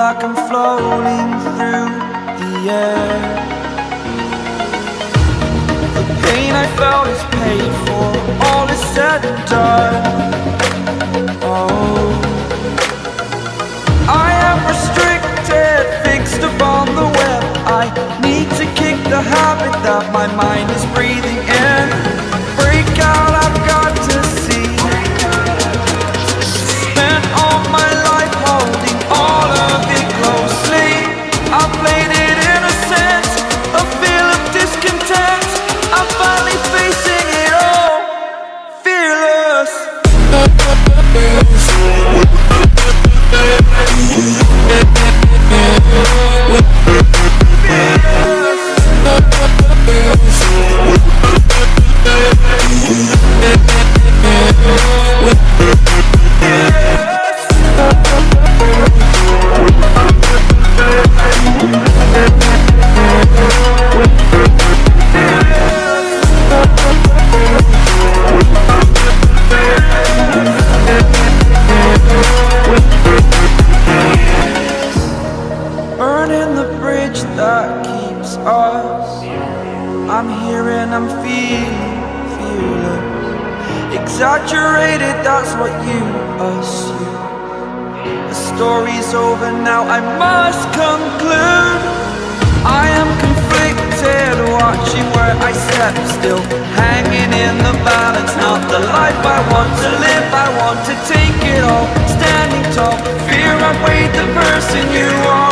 like I'm floating through the air. The pain I felt is paid for, all is said and done. Oh, I am restricted, fixed upon the web. I need to kick the habit that my mind is breathing in. Break out, I've got to see. Spent all my life holding all of it closely. I played it innocent, a feel of discontent. I'm finally facing it all, fearless. Burning the bridge that keeps us. I'm here and I'm feeling fearless. Exaggerated, that's what you assume. The story's over now, I must conclude. I am conflicted, watching where I step still, hanging in the balance. Not the life I want to live, I want to take it all. Standing tall, fear I weighed the person you are.